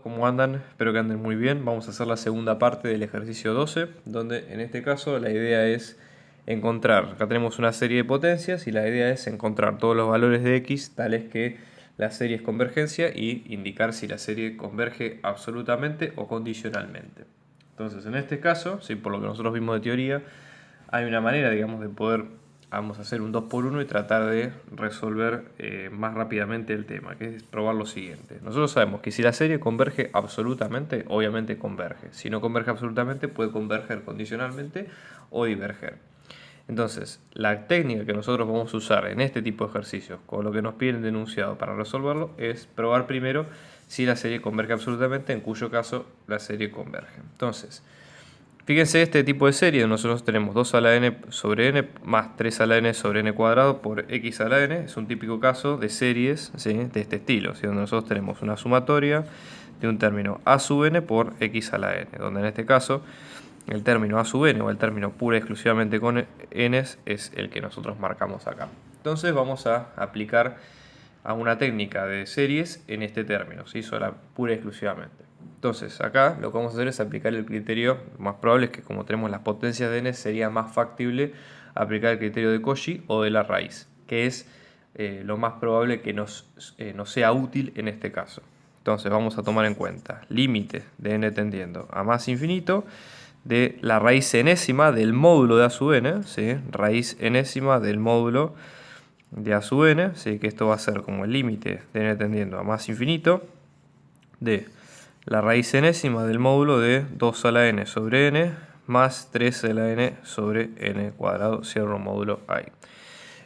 ¿cómo andan? Espero que anden muy bien. Vamos a hacer la segunda parte del ejercicio 12, donde en este caso la idea es encontrar, acá tenemos una serie de potencias y la idea es encontrar todos los valores de x tales que la serie es convergencia y indicar si la serie converge absolutamente o condicionalmente. Entonces, en este caso, sí, por lo que nosotros vimos de teoría, hay una manera, digamos, de poder, vamos a hacer un 2 por 1 y tratar de resolver más rápidamente el tema, que es probar lo siguiente. Nosotros sabemos que si la serie converge absolutamente, obviamente converge. Si no converge absolutamente, puede converger condicionalmente o diverger. Entonces, la técnica que nosotros vamos a usar en este tipo de ejercicios, con lo que nos piden el enunciado para resolverlo, es probar primero si la serie converge absolutamente, en cuyo caso la serie converge. Entonces, fíjense este tipo de serie, nosotros tenemos 2 a la n sobre n más 3 a la n sobre n cuadrado por x a la n. Es un típico caso de series, ¿sí?, de este estilo, ¿sí?, donde nosotros tenemos una sumatoria de un término a sub n por x a la n, donde en este caso el término a sub n o el término pura y exclusivamente con n es el que nosotros marcamos acá. Entonces vamos a aplicar a una técnica de series en este término, ¿sí?, sola, pura y exclusivamente. Entonces acá lo que vamos a hacer es aplicar el criterio, lo más probable es que como tenemos las potencias de n sería más factible aplicar el criterio de Cauchy o de la raíz, que es lo más probable que nos sea útil en este caso. Entonces vamos a tomar en cuenta límite de n tendiendo a más infinito de la raíz enésima del módulo de a sub n, ¿sí?, raíz enésima del módulo de a sub n, ¿sí?, que esto va a ser como el límite de n tendiendo a más infinito de la raíz enésima del módulo de 2 a la n sobre n más 3 a la n sobre n cuadrado, cierro módulo ahí.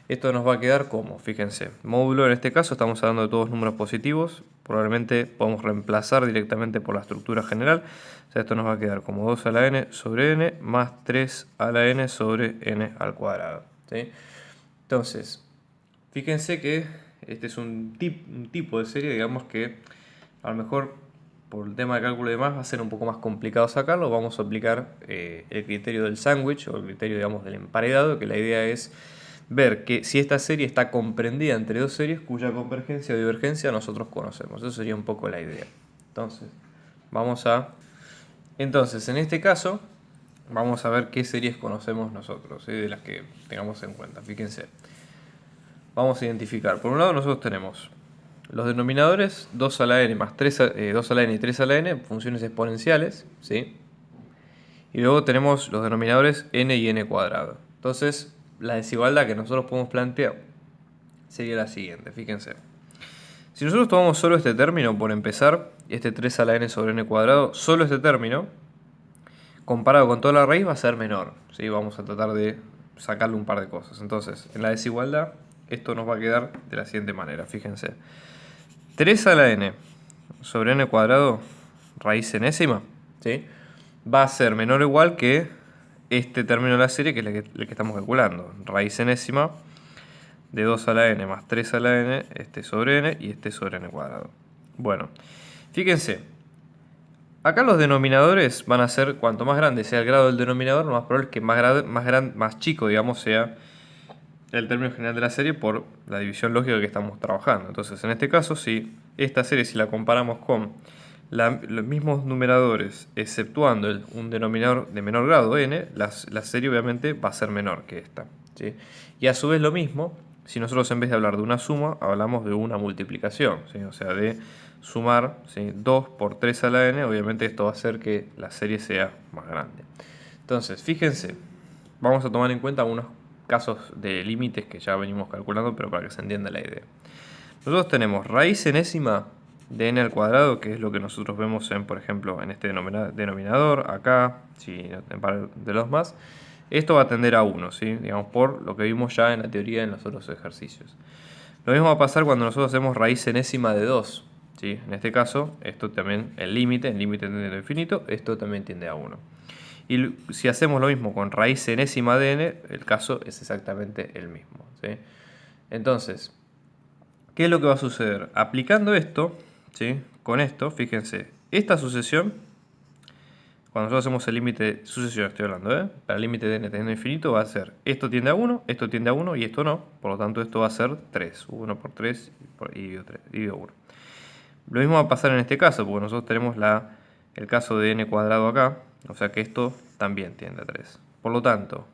Esto nos va a quedar como, fíjense, módulo en este caso estamos hablando de todos números positivos, probablemente podemos reemplazar directamente por la estructura general, o sea, esto nos va a quedar como 2 a la n sobre n más 3 a la n sobre n al cuadrado, ¿sí? Entonces, fíjense que este es un tipo de serie, digamos que a lo mejor por el tema de cálculo y demás va a ser un poco más complicado sacarlo. Vamos a aplicar el criterio del sándwich o el criterio, digamos, del emparedado, que la idea es ver que si esta serie está comprendida entre dos series cuya convergencia o divergencia nosotros conocemos. Eso sería un poco la idea. Entonces, en este caso, vamos a ver qué series conocemos nosotros, ¿sí?, de las que tengamos en cuenta. Fíjense. Vamos a identificar. Por un lado nosotros tenemos los denominadores 2 a la n más 2 a la n y 3 a la n, funciones exponenciales, ¿sí? Y luego tenemos los denominadores n y n cuadrado. Entonces, la desigualdad que nosotros podemos plantear sería la siguiente, fíjense. Si nosotros tomamos solo este término, por empezar, este 3 a la n sobre n cuadrado, solo este término, comparado con toda la raíz, va a ser menor, ¿sí? Vamos a tratar de sacarle un par de cosas. Entonces, en la desigualdad, esto nos va a quedar de la siguiente manera, fíjense. 3 a la n sobre n cuadrado, raíz enésima, ¿sí?, va a ser menor o igual que este término de la serie, que es el que estamos calculando. Raíz enésima de 2 a la n más 3 a la n, este sobre n y este sobre n cuadrado. Bueno, fíjense. Acá los denominadores van a ser, cuanto más grande sea el grado del denominador, lo más probable es que más chico, digamos, sea el término general de la serie por la división lógica que estamos trabajando. Entonces, en este caso, si esta serie, si la comparamos con los mismos numeradores, exceptuando un denominador de menor grado, n, la serie obviamente va a ser menor que esta, ¿sí? Y a su vez lo mismo, si nosotros en vez de hablar de una suma, hablamos de una multiplicación, ¿sí?, o sea, de sumar, ¿sí?, 2 por 3 a la n, obviamente esto va a hacer que la serie sea más grande. Entonces, fíjense, vamos a tomar en cuenta unos casos de límites que ya venimos calculando, pero para que se entienda la idea. Nosotros tenemos raíz enésima de n al cuadrado, que es lo que nosotros vemos en, por ejemplo, en este denominador, acá, si en par de los más. Esto va a tender a 1, ¿sí?, digamos, por lo que vimos ya en la teoría en los otros ejercicios. Lo mismo va a pasar cuando nosotros hacemos raíz enésima de 2, ¿sí? En este caso, esto también, el límite tendiendo a infinito, esto también tiende a 1. Y si hacemos lo mismo con raíz enésima de n, el caso es exactamente el mismo, ¿sí? Entonces, ¿qué es lo que va a suceder? Aplicando esto, ¿sí?, con esto, fíjense, esta sucesión, cuando nosotros hacemos el límite de sucesión, estoy hablando, para el límite de n tendiendo a infinito, va a ser esto tiende a 1, esto tiende a 1 y esto no, por lo tanto esto va a ser 3, 1 por 3 y dividido 1. Lo mismo va a pasar en este caso, porque nosotros tenemos el caso de n cuadrado acá, o sea que esto también tiende a 3. Por lo tanto,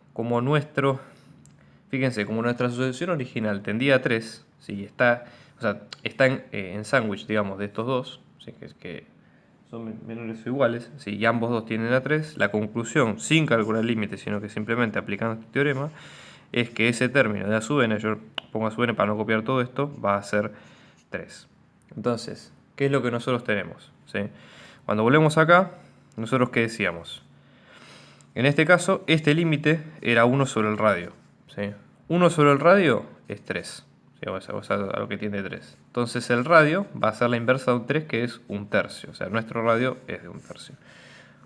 fíjense, como nuestra asociación original tendía a 3, ¿sí? está en sándwich, digamos, de estos dos, ¿sí? que son menores o iguales, ¿sí? Y ambos dos tienden a 3, la conclusión, sin calcular límites, sino que simplemente aplicando este teorema, es que ese término de a sub n, yo pongo a sub n para no copiar todo esto, va a ser 3. Entonces, ¿qué es lo que nosotros tenemos? ¿Sí? Cuando volvemos acá, nosotros ¿qué decíamos? En este caso, este límite era 1 sobre el radio. ¿Sí? 1 sobre el radio es 3. ¿Sí? O sea, a lo que tiende 3. Entonces el radio va a ser la inversa de un 3, que es un tercio. O sea, nuestro radio es de un tercio.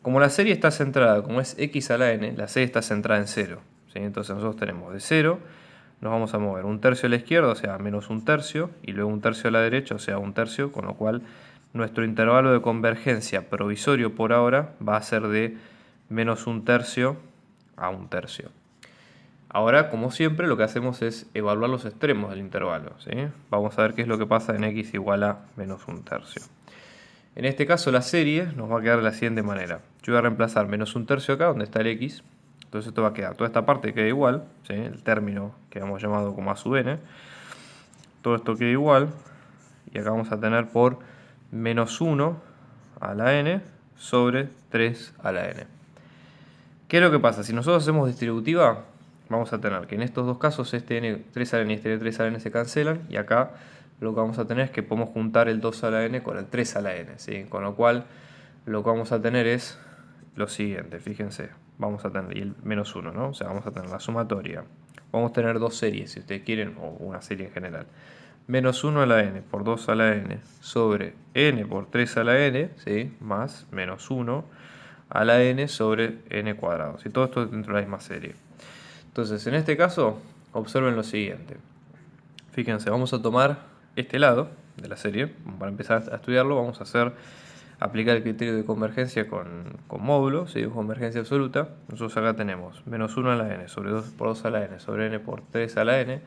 Como la serie está centrada, como es x a la n, la serie está centrada en 0. ¿Sí? Entonces nosotros tenemos de 0, nos vamos a mover un tercio a la izquierda, o sea, menos un tercio, y luego un tercio a la derecha, o sea, un tercio, con lo cual nuestro intervalo de convergencia provisorio por ahora va a ser de menos un tercio a un tercio. Ahora, como siempre, lo que hacemos es evaluar los extremos del intervalo. ¿Sí? Vamos a ver qué es lo que pasa en x igual a menos un tercio. En este caso la serie nos va a quedar de la siguiente manera. Yo voy a reemplazar menos un tercio acá, donde está el x. Entonces esto va a quedar, toda esta parte queda igual, ¿sí? El término que hemos llamado como a sub n. Todo esto queda igual. Y acá vamos a tener por menos 1 a la n sobre 3 a la n. ¿Qué es lo que pasa? Si nosotros hacemos distributiva, vamos a tener que en estos dos casos este n3 a la n y este n3 a la n se cancelan, y acá lo que vamos a tener es que podemos juntar el 2 a la n con el 3 a la n, ¿sí? Con lo cual lo que vamos a tener es lo siguiente, fíjense, vamos a tener y el menos 1, ¿no? O sea, vamos a tener la sumatoria. Vamos a tener dos series, si ustedes quieren, o una serie en general. Menos 1 a la n por 2 a la n sobre n por 3 a la n, ¿sí? Más menos 1 a la n sobre n cuadrado. Y todo esto dentro de la misma serie. Entonces, en este caso, observen lo siguiente. Fíjense, vamos a tomar este lado de la serie. Para empezar a estudiarlo, vamos a aplicar el criterio de convergencia con módulos, ¿sí? Convergencia absoluta. Nosotros acá tenemos menos 1 a la n sobre 2 por 2 a la n sobre n por 3 a la n.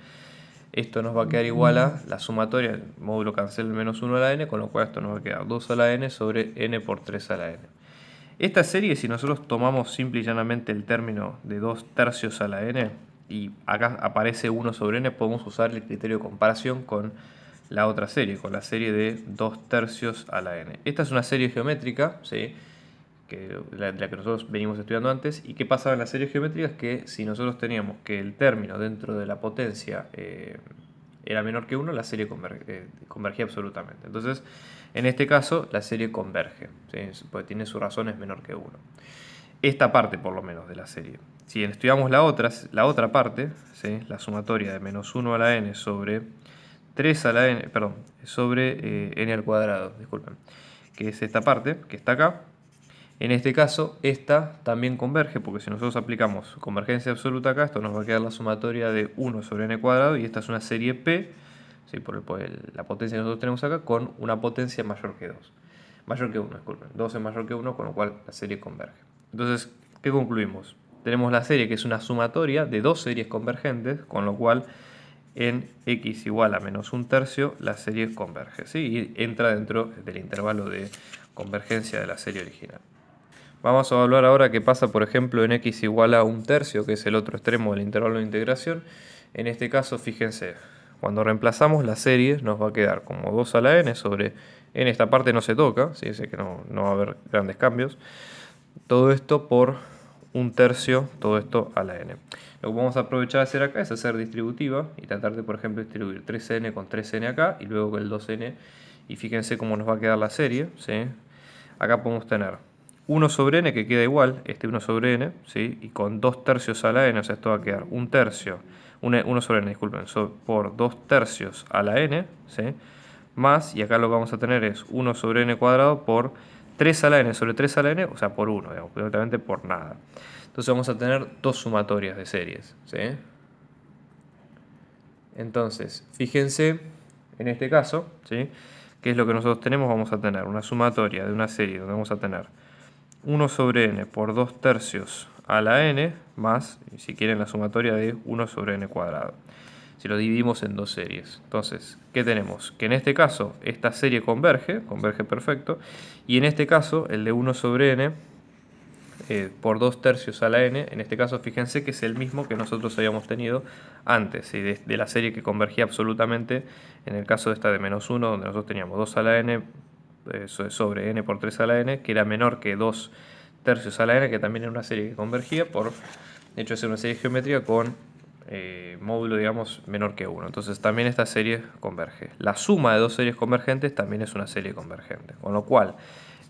Esto nos va a quedar igual a la sumatoria, el módulo cancela el menos 1 a la n, con lo cual esto nos va a quedar 2 a la n sobre n por 3 a la n. Esta serie, si nosotros tomamos simple y llanamente el término de 2 tercios a la n, y acá aparece 1 sobre n, podemos usar el criterio de comparación con la otra serie, con la serie de 2 tercios a la n. Esta es una serie geométrica, ¿sí? La que nosotros venimos estudiando antes. ¿Y qué pasaba en las series geométricas? Que si nosotros teníamos que el término dentro de la potencia era menor que 1, la serie convergía absolutamente. Entonces, en este caso, la serie converge, ¿sí? Porque tiene sus razones menor que 1. Esta parte, por lo menos, de la serie. Si estudiamos la otra parte, ¿sí? La sumatoria de menos 1 a la n sobre 3 a la n, perdón, sobre n al cuadrado, disculpen, que es esta parte, que está acá. En este caso, esta también converge, porque si nosotros aplicamos convergencia absoluta acá, esto nos va a quedar la sumatoria de 1 sobre n cuadrado, y esta es una serie P, ¿sí? por la potencia que nosotros tenemos acá, con una potencia mayor que 2. Mayor que 1, disculpen. 2 es mayor que 1, con lo cual la serie converge. Entonces, ¿qué concluimos? Tenemos la serie que es una sumatoria de dos series convergentes, con lo cual en x igual a menos un tercio, la serie converge, ¿sí? Y entra dentro del intervalo de convergencia de la serie original. Vamos a evaluar ahora qué pasa, por ejemplo, en x igual a un tercio, que es el otro extremo del intervalo de integración. En este caso, fíjense, cuando reemplazamos la serie nos va a quedar como 2 a la n sobre n. Esta parte no se toca, ¿sí? Así que no va a haber grandes cambios. Todo esto por un tercio, todo esto a la n. Lo que vamos a aprovechar de hacer acá es hacer distributiva y tratar de, por ejemplo, distribuir 3n con 3n acá y luego con el 2n. Y fíjense cómo nos va a quedar la serie, ¿sí? Acá podemos tener 1 sobre n, que queda igual, este 1 sobre n, ¿sí? Y con 2 tercios a la n, o sea, esto va a quedar 1 tercio, 1 sobre n, disculpen, por 2 tercios a la n, ¿sí? Más, y acá lo que vamos a tener es 1 sobre n cuadrado por 3 a la n sobre 3 a la n, o sea, por 1, digamos, directamente por nada. Entonces vamos a tener dos sumatorias de series, ¿sí? Entonces, fíjense, en este caso, ¿sí? ¿Qué es lo que nosotros tenemos? Vamos a tener una sumatoria de una serie donde vamos a tener 1 sobre n por 2 tercios a la n más, si quieren, la sumatoria de 1 sobre n cuadrado. si lo dividimos en dos series. Entonces, ¿qué tenemos? Que en este caso esta serie converge perfecto, y en este caso el de 1 sobre n por 2 tercios a la n, en este caso fíjense que es el mismo que nosotros habíamos tenido antes, ¿sí? de la serie que convergía absolutamente, en el caso de esta de menos 1, donde nosotros teníamos 2 a la n sobre n por 3 a la n, que era menor que 2 tercios a la n, que también era una serie que convergía, por hecho de ser una serie geométrica con módulo, digamos, menor que 1. Entonces también esta serie converge. La suma de dos series convergentes también es una serie convergente, con lo cual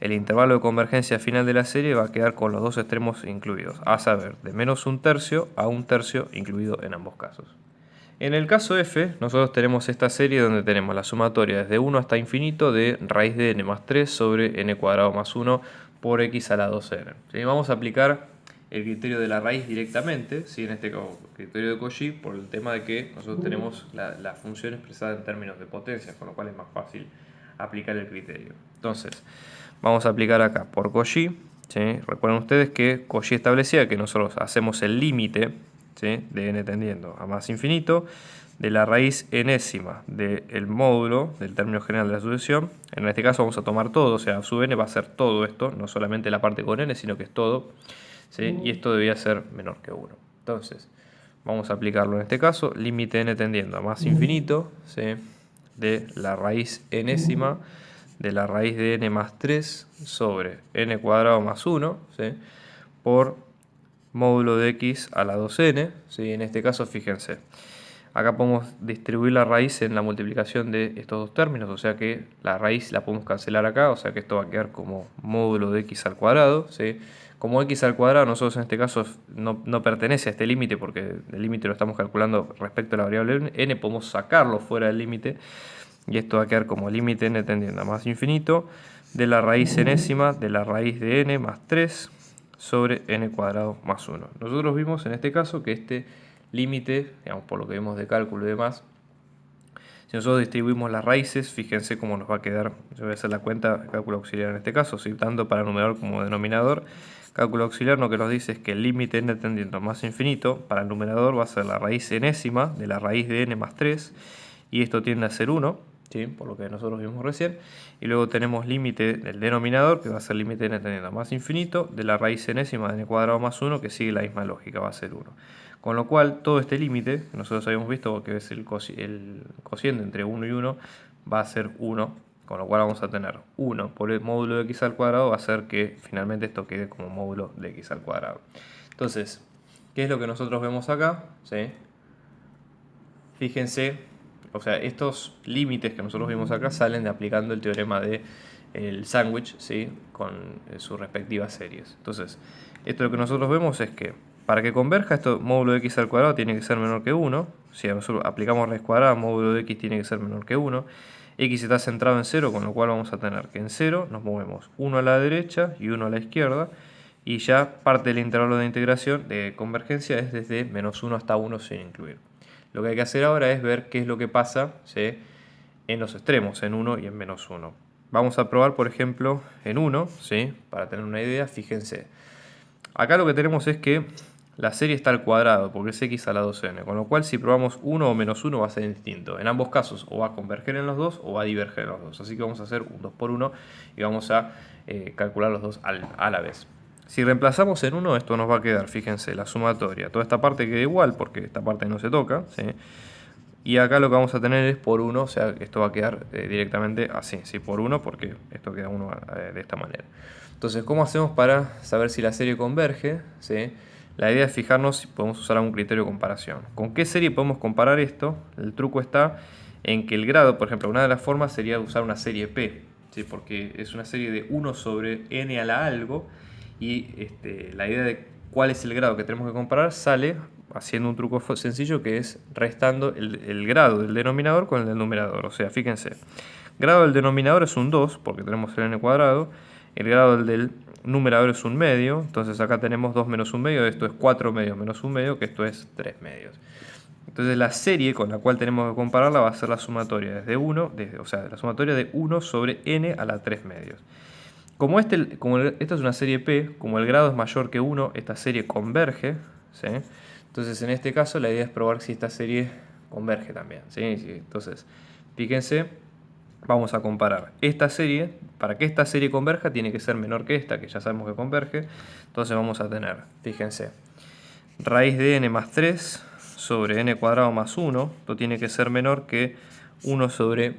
el intervalo de convergencia final de la serie va a quedar con los dos extremos incluidos, a saber, de menos un tercio a un tercio incluido en ambos casos. En el caso F, nosotros tenemos esta serie donde tenemos la sumatoria desde 1 hasta infinito de raíz de n más 3 sobre n cuadrado más 1 por x a la 2n. ¿Sí? Vamos a aplicar el criterio de la raíz directamente, ¿sí? En este caso, criterio de Cauchy, por el tema de que nosotros tenemos la función expresada en términos de potencia, con lo cual es más fácil aplicar el criterio. Entonces, vamos a aplicar acá por Cauchy, ¿sí? Recuerden ustedes que Cauchy establecía que nosotros hacemos el límite, ¿sí? de n tendiendo a más infinito de la raíz enésima del módulo del término general de la sucesión. En este caso vamos a tomar todo, o sea, sub n va a ser todo esto, no solamente la parte con n, sino que es todo, ¿sí? Y esto debía ser menor que 1. Entonces, vamos a aplicarlo en este caso, límite n tendiendo a más infinito, ¿sí? de la raíz enésima de la raíz de n más 3 sobre n cuadrado más 1, ¿sí? por módulo de x a la 2n, ¿sí? En este caso, fíjense, acá podemos distribuir la raíz en la multiplicación de estos dos términos, o sea que la raíz la podemos cancelar acá, o sea que esto va a quedar como módulo de x al cuadrado, ¿sí? Como x al cuadrado, nosotros en este caso no pertenece a este límite, porque el límite lo estamos calculando respecto a la variable n, podemos sacarlo fuera del límite, y esto va a quedar como límite n tendiendo a más infinito de la raíz enésima de la raíz de n más 3 sobre n cuadrado más 1. Nosotros vimos en este caso que este límite, digamos por lo que vemos de cálculo y demás, si nosotros distribuimos las raíces, fíjense cómo nos va a quedar. Yo voy a hacer la cuenta de cálculo auxiliar en este caso, ¿sí? Tanto para numerador como denominador. Cálculo auxiliar lo que nos dice es que el límite n tendiendo a más infinito para el numerador va a ser la raíz enésima de la raíz de n más 3, y esto tiende a ser 1, ¿sí? Por lo que nosotros vimos recién. Y luego tenemos límite del denominador, que va a ser límite n tendiendo a más infinito, de la raíz enésima de n cuadrado más 1, que sigue la misma lógica, va a ser 1. Con lo cual, todo este límite, que nosotros habíamos visto que es el cociente entre 1 y 1, va a ser 1. Con lo cual vamos a tener 1 por el módulo de x al cuadrado, va a hacer que finalmente esto quede como módulo de x al cuadrado. Entonces, ¿qué es lo que nosotros vemos acá? ¿Sí? Fíjense, o sea, estos límites que nosotros vimos acá salen de aplicando el teorema de el sándwich, ¿sí? Con sus respectivas series. Entonces, esto lo que nosotros vemos es que para que converja esto, módulo de x al cuadrado tiene que ser menor que 1. Si nosotros aplicamos raíz cuadrada, módulo de x tiene que ser menor que 1. X está centrado en 0, con lo cual vamos a tener que en 0 nos movemos 1 a la derecha y 1 a la izquierda. Y ya parte del intervalo de integración de convergencia es desde menos 1 hasta 1 sin incluir. Lo que hay que hacer ahora es ver qué es lo que pasa, ¿sí? en los extremos, en 1 y en menos 1. Vamos a probar, por ejemplo, en 1, ¿sí? Para tener una idea, fíjense. Acá lo que tenemos es que la serie está al cuadrado, porque es x a la 2n, con lo cual si probamos 1 o menos 1 va a ser distinto. En ambos casos o va a converger en los dos o va a diverger en los dos. Así que vamos a hacer un 2 por 1 y vamos a calcular los dos a la vez. Si reemplazamos en 1, esto nos va a quedar, fíjense, la sumatoria. Toda esta parte queda igual porque esta parte no se toca, ¿sí? Y acá lo que vamos a tener es por 1, o sea, esto va a quedar directamente así, ¿sí? Por 1, porque esto queda 1 de esta manera. Entonces, ¿cómo hacemos para saber si la serie converge? ¿Sí? La idea es fijarnos si podemos usar algún criterio de comparación. ¿Con qué serie podemos comparar esto? El truco está en que el grado, por ejemplo, una de las formas sería usar una serie P, ¿sí? Porque es una serie de 1 sobre n a la algo, y la idea de cuál es el grado que tenemos que comparar sale haciendo un truco sencillo, que es restando el grado del denominador con el del numerador. O sea, fíjense, grado del denominador es un 2, porque tenemos el n cuadrado. El grado del numerador es un medio, entonces acá tenemos 2 menos un medio, esto es 4 medios menos un medio, que esto es 3 medios. Entonces la serie con la cual tenemos que compararla va a ser la sumatoria desde 1, o sea, la sumatoria de 1 sobre n a la 3 medios. Como esta es una serie P, como el grado es mayor que 1, esta serie converge, ¿sí? Entonces en este caso la idea es probar si esta serie converge también, ¿sí? Entonces, fíjense, vamos a comparar esta serie. Para que esta serie converja tiene que ser menor que esta, que ya sabemos que converge. Entonces vamos a tener, fíjense, raíz de n más 3 sobre n cuadrado más 1. Esto tiene que ser menor que 1 sobre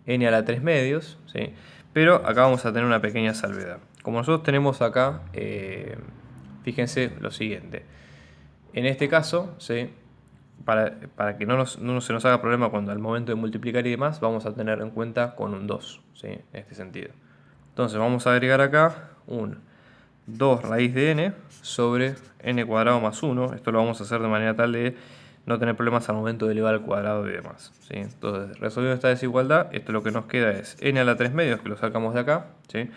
n a la 3 medios, ¿sí? Pero acá vamos a tener una pequeña salvedad. Como nosotros tenemos acá, fíjense lo siguiente. En este caso, ¿sí? Para que no se nos haga problema cuando al momento de multiplicar y demás, vamos a tener en cuenta con un 2, ¿sí? En este sentido. Entonces vamos a agregar acá un 2 raíz de n sobre n cuadrado más 1. Esto lo vamos a hacer de manera tal de no tener problemas al momento de elevar al cuadrado y demás, ¿sí? Entonces, resolviendo esta desigualdad, esto lo que nos queda es n a la 3 medios, que lo sacamos de acá, ¿sí?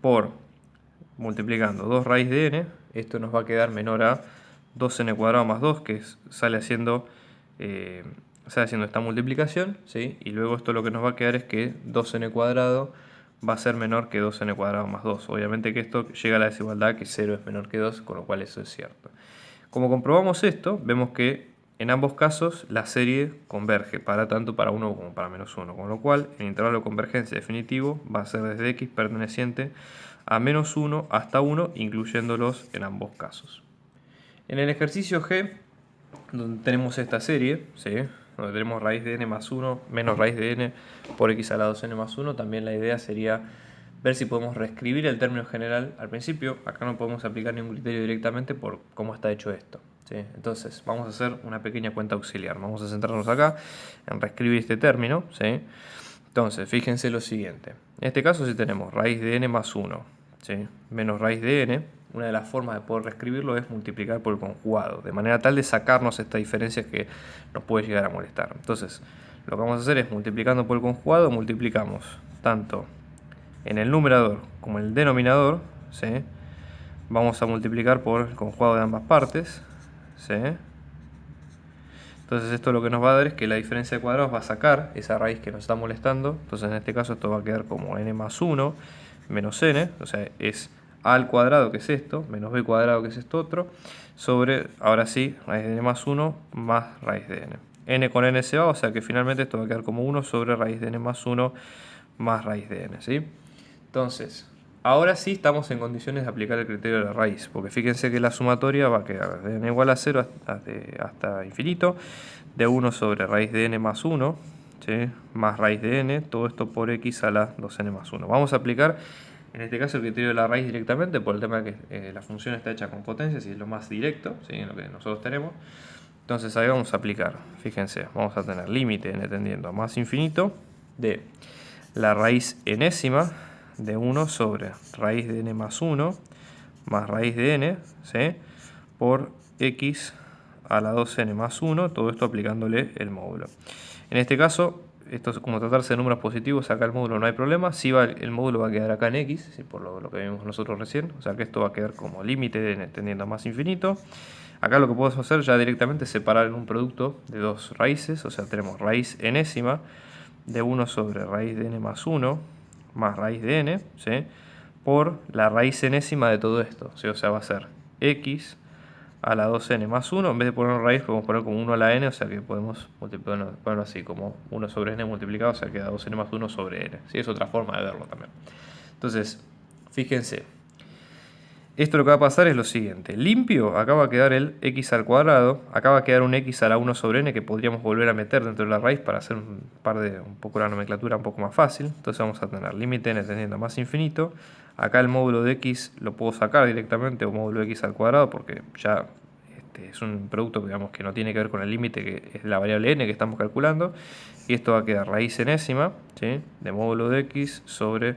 Por multiplicando 2 raíz de n. Esto nos va a quedar menor a 2n cuadrado más 2, que sale haciendo esta multiplicación, ¿sí? Y luego esto lo que nos va a quedar es que 2n cuadrado va a ser menor que 2n cuadrado más 2. Obviamente que esto llega a la desigualdad que 0 es menor que 2, con lo cual eso es cierto. Como comprobamos esto, vemos que en ambos casos la serie converge, tanto para 1 como para menos 1, con lo cual el intervalo de convergencia definitivo va a ser desde x perteneciente a menos 1 hasta 1, incluyéndolos en ambos casos. En el ejercicio G, donde tenemos esta serie, ¿sí? Donde tenemos raíz de n más 1 menos raíz de n por x a la 2n más 1, también la idea sería ver si podemos reescribir el término general al principio. Acá no podemos aplicar ningún criterio directamente por cómo está hecho esto, ¿sí? Entonces vamos a hacer una pequeña cuenta auxiliar. Vamos a centrarnos acá en reescribir este término, ¿sí? Entonces fíjense lo siguiente. En este caso si tenemos raíz de n más 1, ¿sí? Menos raíz de n. Una de las formas de poder reescribirlo es multiplicar por el conjugado, de manera tal de sacarnos esta diferencia que nos puede llegar a molestar. Entonces, lo que vamos a hacer es multiplicando por el conjugado, multiplicamos tanto en el numerador como en el denominador, ¿sí? Vamos a multiplicar por el conjugado de ambas partes, ¿sí? Entonces esto lo que nos va a dar es que la diferencia de cuadrados va a sacar esa raíz que nos está molestando. Entonces en este caso esto va a quedar como n más 1 menos n, o sea, es a al cuadrado, que es esto, menos b cuadrado, que es esto otro, sobre, ahora sí, raíz de n más 1 más raíz de n. N con n se va, o sea que finalmente esto va a quedar como 1 sobre raíz de n más 1 más raíz de n, ¿sí? Entonces, ahora sí estamos en condiciones de aplicar el criterio de la raíz, porque fíjense que la sumatoria va a quedar de n igual a 0 hasta infinito, de 1 sobre raíz de n más 1, ¿sí? Más raíz de n, todo esto por x a la 2n más 1. Vamos a aplicar en este caso el criterio de la raíz directamente, por el tema de que la función está hecha con potencias y es lo más directo, ¿sí? En lo que nosotros tenemos. Entonces ahí vamos a aplicar, fíjense, vamos a tener límite n tendiendo a más infinito de la raíz enésima de 1 sobre raíz de n más 1 más raíz de n, ¿sí? Por x a la 2n más 1, todo esto aplicándole el módulo. En este caso, esto es como tratarse de números positivos, acá el módulo no hay problema, sí el módulo va a quedar acá en x, ¿sí? Por lo que vimos nosotros recién, o sea que esto va a quedar como límite de n tendiendo a más infinito. Acá lo que podemos hacer ya directamente es separar en un producto de dos raíces, o sea tenemos raíz enésima de 1 sobre raíz de n más 1 más raíz de n, ¿sí? Por la raíz enésima de todo esto, ¿sí? O sea va a ser x a la 2n más 1, en vez de poner raíz podemos poner como 1 a la n, o sea que podemos ponerlo así como 1 sobre n multiplicado, o sea queda 2n más 1 sobre n, ¿sí? Es otra forma de verlo también. Entonces, fíjense, esto lo que va a pasar es lo siguiente, limpio, acá va a quedar el x al cuadrado, acá va a quedar un x a la 1 sobre n que podríamos volver a meter dentro de la raíz para hacer un poco la nomenclatura un poco más fácil. Entonces vamos a tener límite n tendiendo a más infinito, acá el módulo de x lo puedo sacar directamente, o módulo de x al cuadrado, porque ya es un producto digamos, que no tiene que ver con el límite, que es la variable n que estamos calculando, y esto va a quedar raíz enésima, ¿sí? De módulo de x sobre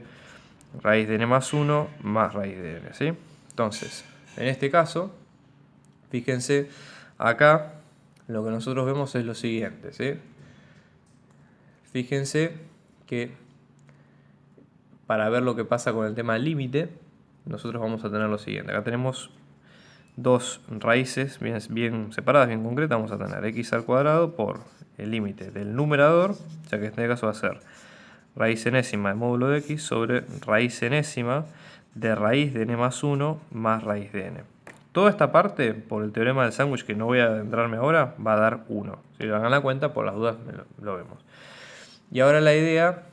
raíz de n más 1 más raíz de n, ¿sí? Entonces, en este caso, fíjense, acá lo que nosotros vemos es lo siguiente, ¿sí? Fíjense que para ver lo que pasa con el tema del límite, nosotros vamos a tener lo siguiente. Acá tenemos dos raíces bien separadas, bien concretas. Vamos a tener x al cuadrado por el límite del numerador, o sea que en este caso va a ser raíz enésima de módulo de x sobre raíz enésima de raíz de n más 1 más raíz de n. Toda esta parte, por el teorema del sándwich que no voy a adentrarme ahora, va a dar 1. Si lo hagan la cuenta, por las dudas lo vemos. Y ahora la idea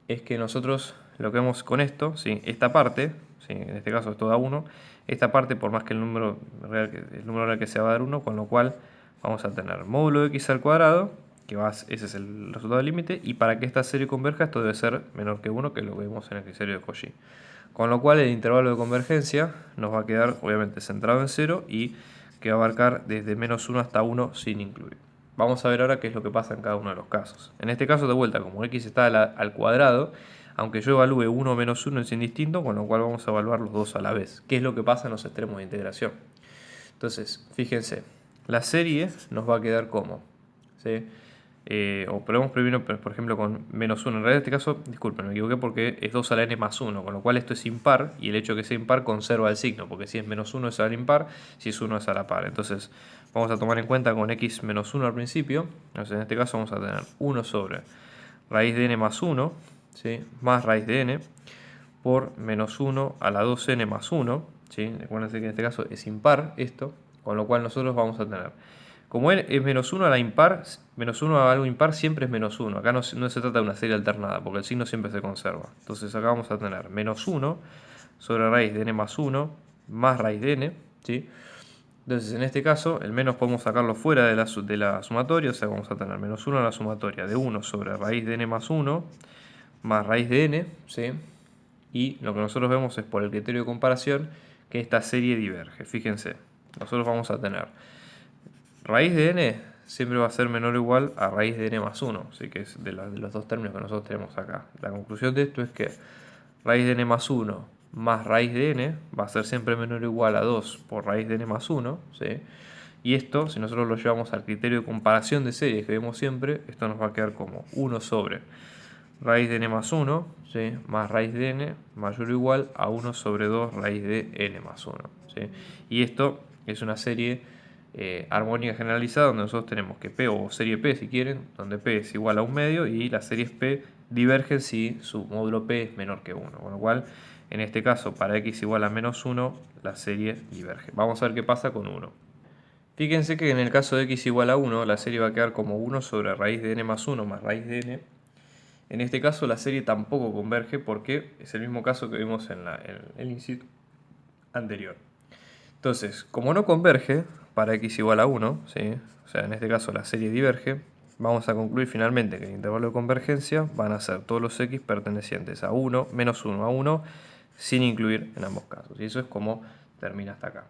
es que nosotros lo que vemos con esto, ¿sí? Esta parte, ¿sí? En este caso esto da 1, esta parte por más que el número real que sea va a dar 1, con lo cual vamos a tener módulo de x al cuadrado, ese es el resultado del límite, y para que esta serie converja esto debe ser menor que 1, que es lo que vemos en el criterio de Cauchy. Con lo cual el intervalo de convergencia nos va a quedar obviamente centrado en 0 y que va a abarcar desde menos 1 hasta 1 sin incluir. Vamos a ver ahora qué es lo que pasa en cada uno de los casos. En este caso, de vuelta, como x está al cuadrado, aunque yo evalúe 1 o menos 1 es indistinto, con lo cual vamos a evaluar los dos a la vez. ¿Qué es lo que pasa en los extremos de integración? Entonces, fíjense, la serie nos va a quedar como, ¿sí? O probemos primero, por ejemplo, con menos 1. En realidad, en este caso, disculpen, me equivoqué porque es 2 a la n más 1, con lo cual esto es impar, y el hecho de que sea impar conserva el signo, porque si es menos 1 es al impar, si es 1 es a la par. Entonces, vamos a tomar en cuenta con x menos 1 al principio. Entonces, en este caso vamos a tener 1 sobre raíz de n más 1, ¿sí? Más raíz de n, por menos 1 a la 2n más 1, ¿sí? Recuerden que en este caso es impar esto, con lo cual nosotros vamos a tener, como es menos 1 a la impar, menos 1 a algo impar siempre es menos 1. Acá no se trata de una serie alternada, porque el signo siempre se conserva. Entonces acá vamos a tener menos 1 sobre raíz de n más 1 más raíz de n, ¿sí? Entonces en este caso el menos podemos sacarlo fuera de la sumatoria, o sea vamos a tener menos 1 a la sumatoria de 1 sobre raíz de n más 1 más raíz de n, ¿sí? Y lo que nosotros vemos es por el criterio de comparación que esta serie diverge. Fíjense, nosotros vamos a tener raíz de n siempre va a ser menor o igual a raíz de n más 1, ¿sí? Que es de los dos términos que nosotros tenemos acá. La conclusión de esto es que raíz de n más 1 más raíz de n va a ser siempre menor o igual a 2 por raíz de n más 1, ¿sí? Y esto, si nosotros lo llevamos al criterio de comparación de series que vemos siempre, esto nos va a quedar como 1 sobre raíz de n más 1, ¿sí? Más raíz de n mayor o igual a 1 sobre 2 raíz de n más 1, ¿sí? Y esto es una serie armónica generalizada donde nosotros tenemos que P, o serie P si quieren, donde P es igual a 1 medio y las series P divergen si su módulo P es menor que 1, con lo cual en este caso para x igual a menos 1 la serie diverge. Vamos a ver qué pasa con 1. Fíjense que en el caso de x igual a 1 la serie va a quedar como 1 sobre raíz de n más 1 más raíz de n. En este caso la serie tampoco converge porque es el mismo caso que vimos en el inciso anterior. Entonces, como no converge para x igual a 1, ¿sí? O sea, en este caso la serie diverge, vamos a concluir finalmente que el intervalo de convergencia van a ser todos los x pertenecientes a 1, menos 1 a 1, sin incluir en ambos casos. Y eso es como termina hasta acá.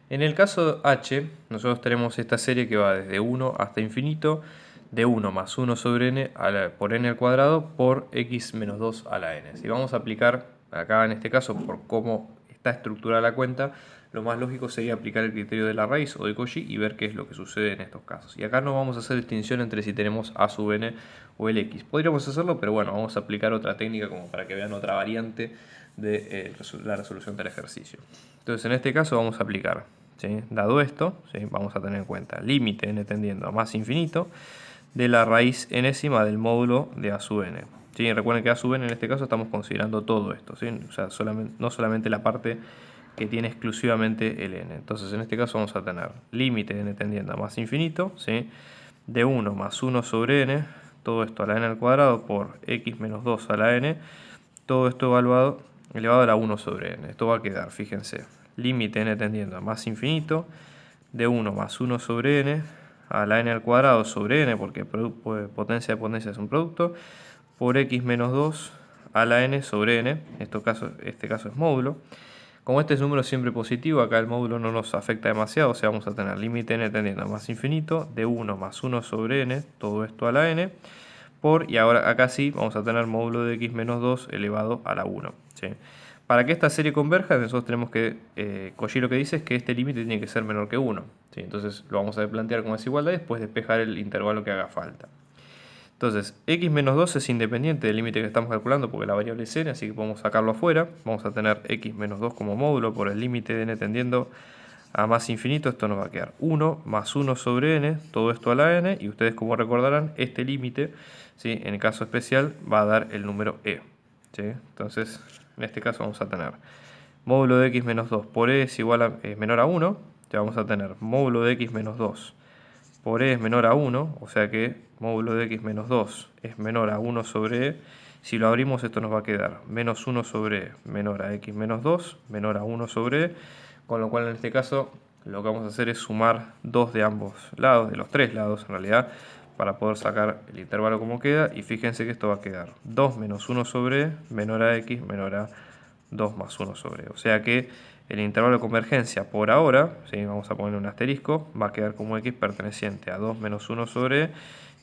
En el caso h, nosotros tenemos esta serie que va desde 1 hasta infinito, de 1 más 1 sobre n por n al cuadrado por x menos 2 a la n. Si vamos a aplicar acá en este caso por cómo está estructurada la cuenta, lo más lógico sería aplicar el criterio de la raíz o de Cauchy y ver qué es lo que sucede en estos casos. Y acá no vamos a hacer distinción entre si tenemos a sub n o el x. Podríamos hacerlo, pero bueno, vamos a aplicar otra técnica como para que vean otra variante de la resolución del ejercicio. Entonces en este caso vamos a aplicar, ¿sí? Dado esto, ¿sí? Vamos a tener en cuenta límite n tendiendo a más infinito de la raíz enésima del módulo de a sub n. ¿Sí? Recuerden que a sub n en este caso estamos considerando todo esto, ¿sí? O sea, no solamente la parte que tiene exclusivamente el n. Entonces en este caso vamos a tener límite de n tendiendo a más infinito, ¿sí? De 1 más 1 sobre n, todo esto a la n al cuadrado por x menos 2 a la n, todo esto elevado a la 1 sobre n. Esto va a quedar, fíjense, límite n tendiendo a más infinito, de 1 más 1 sobre n, a la n al cuadrado sobre n, porque potencia de potencia es un producto, por x menos 2 a la n sobre n, este caso es módulo. Como este es número siempre positivo, acá el módulo no nos afecta demasiado, o sea, vamos a tener límite n tendiendo a más infinito, de 1 más 1 sobre n, todo esto a la n, y ahora acá sí vamos a tener módulo de x menos 2 elevado a la 1. ¿Sí? Para que esta serie converja, nosotros tenemos que, Cauchy lo que dice es que este límite tiene que ser menor que 1. ¿Sí? Entonces lo vamos a plantear como desigualdad y después despejar el intervalo que haga falta. Entonces, x menos 2 es independiente del límite que estamos calculando porque la variable es n, así que podemos sacarlo afuera. Vamos a tener x menos 2 como módulo por el límite de n tendiendo a más infinito. Esto nos va a quedar 1 más 1 sobre n, todo esto a la n, y ustedes como recordarán, este límite, ¿sí? En el caso especial va a dar el número e. ¿Sí? Entonces, en este caso vamos a tener módulo de x menos 2 por e es igual a, menor a 1, ya vamos a tener módulo de x menos 2 por e es menor a 1, o sea que módulo de x menos 2 es menor a 1 sobre e. Si lo abrimos, esto nos va a quedar menos 1 sobre e menor a x menos 2 menor a 1 sobre e, con lo cual en este caso lo que vamos a hacer es sumar 2 de ambos lados, de los tres lados en realidad, para poder sacar el intervalo como queda. Y fíjense que esto va a quedar 2 menos 1 sobre e menor a x menor a 2 más 1 sobre e. O sea que el intervalo de convergencia por ahora, ¿sí? Vamos a poner un asterisco, va a quedar como x perteneciente a 2 menos 1 sobre e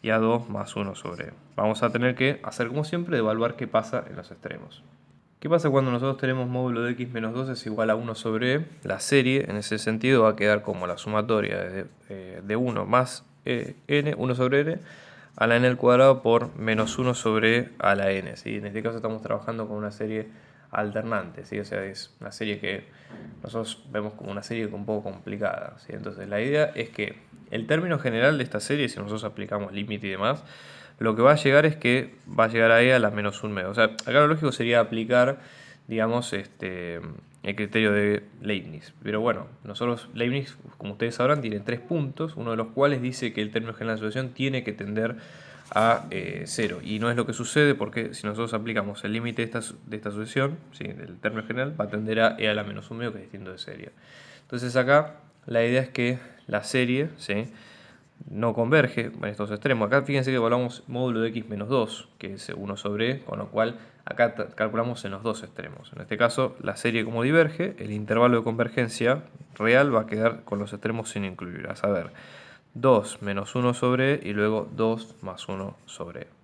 y a 2 más 1 sobre e. Vamos a tener que hacer como siempre, evaluar qué pasa en los extremos. ¿Qué pasa cuando nosotros tenemos módulo de x menos 2 es igual a 1 sobre e? La serie en ese sentido va a quedar como la sumatoria de 1 más n, 1 sobre n, a la n al cuadrado por menos 1 sobre e a la n. ¿Sí? En este caso estamos trabajando con una serie alternante, ¿sí? O sea, es una serie que nosotros vemos como una serie un poco complicada, ¿sí? Entonces la idea es que el término general de esta serie, si nosotros aplicamos límite y demás, lo que va a llegar es que va a llegar a e a la menos 1 medio. O sea, acá lo lógico sería aplicar, digamos, el criterio de Leibniz. Pero bueno, nosotros, Leibniz, como ustedes sabrán, tiene 3 puntos, uno de los cuales dice que el término general de la solución tiene que tender a 0. Y no es lo que sucede, porque si nosotros aplicamos el límite de esta sucesión, ¿sí? Del término general, va a tender a e a la menos 1 medio, que es distinto de serie. Entonces acá la idea es que la serie, ¿sí?, no converge en estos extremos. Acá fíjense que evaluamos módulo de x menos 2, que es 1 sobre e, con lo cual acá calculamos en los dos extremos. En este caso, la serie como diverge, el intervalo de convergencia real va a quedar con los extremos sin incluir, a saber, 2 menos 1 sobre e y luego 2 más 1 sobre e.